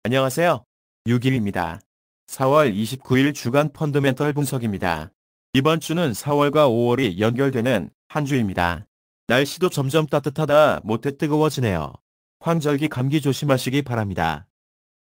안녕하세요. 6일입니다. 4월 29일 주간 펀더멘털 분석입니다. 이번 주는 4월과 5월이 연결되는 한 주입니다. 날씨도 점점 따뜻하다 못해 뜨거워지네요. 환절기 감기 조심하시기 바랍니다.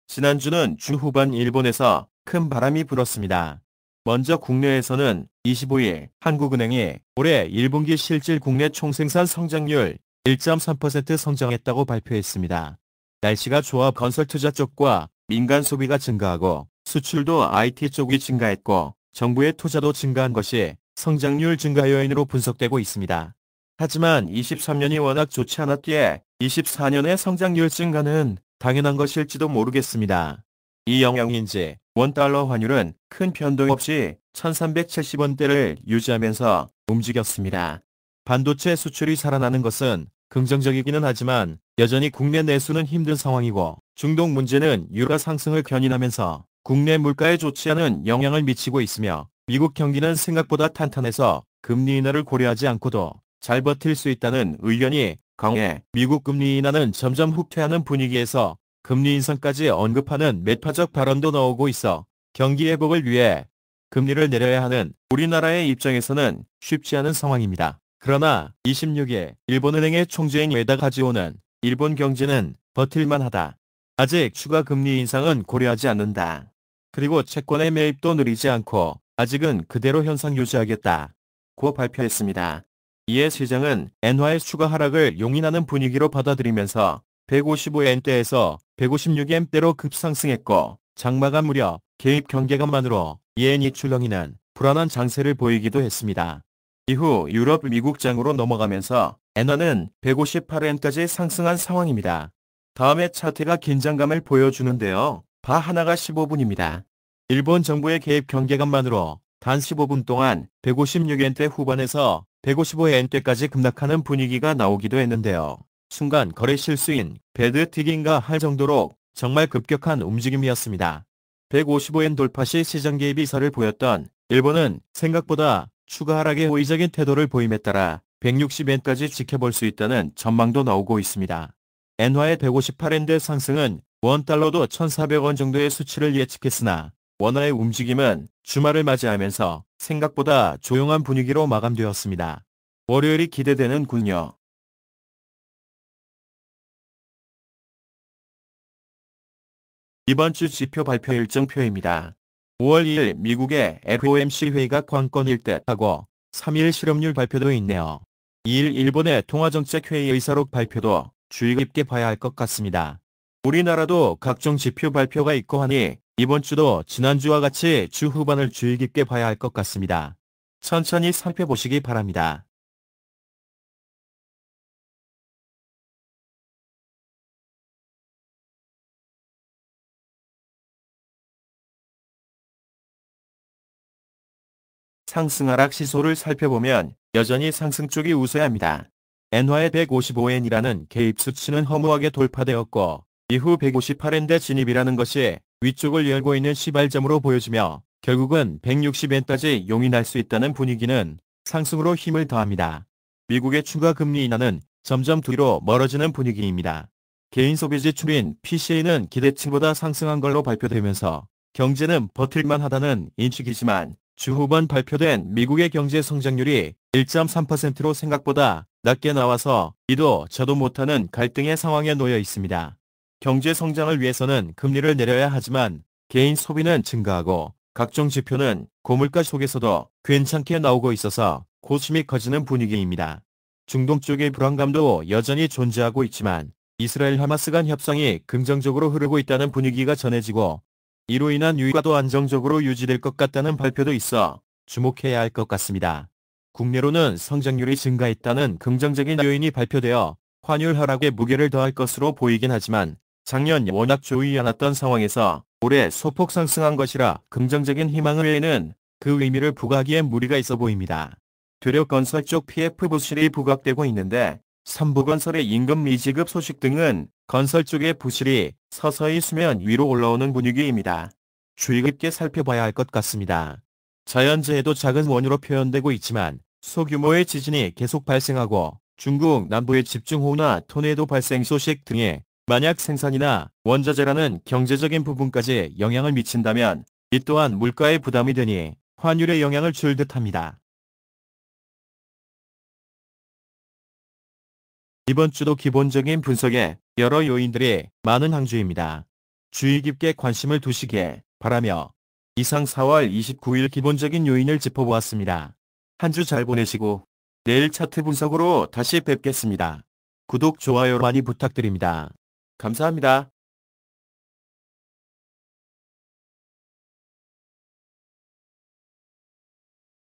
지난주는 주 후반 일본에서 큰 바람이 불었습니다. 먼저 국내에서는 25일 한국은행이 올해 1분기 실질 국내 총생산 성장률 1.3% 성장했다고 발표했습니다. 날씨가 좋아 건설 투자 쪽과 민간 소비가 증가하고 수출도 IT 쪽이 증가했고 정부의 투자도 증가한 것이 성장률 증가 요인으로 분석되고 있습니다. 하지만 23년이 워낙 좋지 않았기에 24년의 성장률 증가는 당연한 것일지도 모르겠습니다. 이 영향인지 원달러 환율은 큰 변동 없이 1370원대를 유지하면서 움직였습니다. 반도체 수출이 살아나는 것은 긍정적이기는 하지만 여전히 국내 내수는 힘든 상황이고 중동 문제는 유가 상승을 견인하면서 국내 물가에 좋지 않은 영향을 미치고 있으며 미국 경기는 생각보다 탄탄해서 금리 인하를 고려하지 않고도 잘 버틸 수 있다는 의견이 강해 미국 금리 인하는 점점 후퇴하는 분위기에서 금리 인상까지 언급하는 매파적 발언도 나오고 있어 경기 회복을 위해 금리를 내려야 하는 우리나라의 입장에서는 쉽지 않은 상황입니다. 그러나 26일 일본은행의 총재인 우에다 가지오는 일본 경제는 버틸만하다. 아직 추가 금리 인상은 고려하지 않는다. 그리고 채권의 매입도 느리지 않고 아직은 그대로 현상 유지하겠다. 고 발표했습니다. 이에 시장은 엔화의 추가 하락을 용인하는 분위기로 받아들이면서 155엔대에서 156엔대로 급상승했고 장마감 무렵 개입 경계감만으로 엔이 출렁이는 불안한 장세를 보이기도 했습니다. 이후 유럽 미국장으로 넘어가면서 엔화는 158엔까지 상승한 상황입니다. 다음의 차트가 긴장감을 보여주는데요. 바 하나가 15분입니다. 일본 정부의 개입 경계감만으로 단 15분 동안 156엔대 후반에서 155엔대까지 급락하는 분위기가 나오기도 했는데요. 순간 거래 실수인 배드티긴가 할 정도로 정말 급격한 움직임이었습니다. 155엔 돌파 시 시장 개입 이사를 보였던 일본은 생각보다 추가 하락에 호의적인 태도를 보임에 따라 160엔까지 지켜볼 수 있다는 전망도 나오고 있습니다. 엔화의 158엔대 상승은 원달러도 1,400원 정도의 수치를 예측했으나 원화의 움직임은 주말을 맞이하면서 생각보다 조용한 분위기로 마감되었습니다. 월요일이 기대되는군요. 이번 주 지표 발표 일정표입니다. 5월 2일 미국의 FOMC 회의가 관건일 듯 하고 3일 실업률 발표도 있네요. 2일 일본의 통화정책회의 의사록 발표도 주의 깊게 봐야 할 것 같습니다. 우리나라도 각종 지표 발표가 있고 하니 이번 주도 지난주와 같이 주 후반을 주의 깊게 봐야 할 것 같습니다. 천천히 살펴보시기 바랍니다. 상승 하락 시소를 살펴보면 여전히 상승 쪽이 우세합니다. 엔화의 155엔이라는 개입 수치는 허무하게 돌파되었고 이후 158엔대 진입이라는 것이 위쪽을 열고 있는 시발점으로 보여지며 결국은 160엔까지 용인할 수 있다는 분위기는 상승으로 힘을 더합니다. 미국의 추가 금리 인하는 점점 뒤로 멀어지는 분위기입니다. 개인 소비 지출인 PCE는 기대치보다 상승한 걸로 발표되면서 경제는 버틸만하다는 인식이지만 주 후반 발표된 미국의 경제 성장률이 1.3%로 생각보다 낮게 나와서 이도 저도 못하는 갈등의 상황에 놓여 있습니다. 경제 성장을 위해서는 금리를 내려야 하지만 개인 소비는 증가하고 각종 지표는 고물가 속에서도 괜찮게 나오고 있어서 고심이 커지는 분위기입니다. 중동 쪽의 불안감도 여전히 존재하고 있지만 이스라엘 하마스 간 협상이 긍정적으로 흐르고 있다는 분위기가 전해지고 이로 인한 유가도 안정적으로 유지될 것 같다는 발표도 있어 주목해야 할 것 같습니다. 국내로는 성장률이 증가했다는 긍정적인 요인이 발표되어 환율 하락에 무게를 더할 것으로 보이긴 하지만 작년 워낙 좋지 않았던 상황에서 올해 소폭 상승한 것이라 긍정적인 희망 외에는 그 의미를 부과하기엔 무리가 있어 보입니다. 되려 건설 쪽 PF 부실이 부각되고 있는데 삼부건설의 임금 미지급 소식 등은 건설 쪽의 부실이 서서히 수면 위로 올라오는 분위기입니다. 주의 깊게 살펴봐야 할 것 같습니다. 자연재해도 작은 원유로 표현되고 있지만 소규모의 지진이 계속 발생하고 중국 남부의 집중호우나 토네이도 발생 소식 등의 만약 생산이나 원자재라는 경제적인 부분까지 영향을 미친다면 이 또한 물가에 부담이 되니 환율에 영향을 줄 듯합니다. 이번 주도 기본적인 분석에 여러 요인들이 많은 한 주입니다. 주의 깊게 관심을 두시길 바라며 이상 4월 29일 기본적인 요인을 짚어보았습니다. 한 주 잘 보내시고 내일 차트 분석으로 다시 뵙겠습니다. 구독, 좋아요 많이 부탁드립니다. 감사합니다.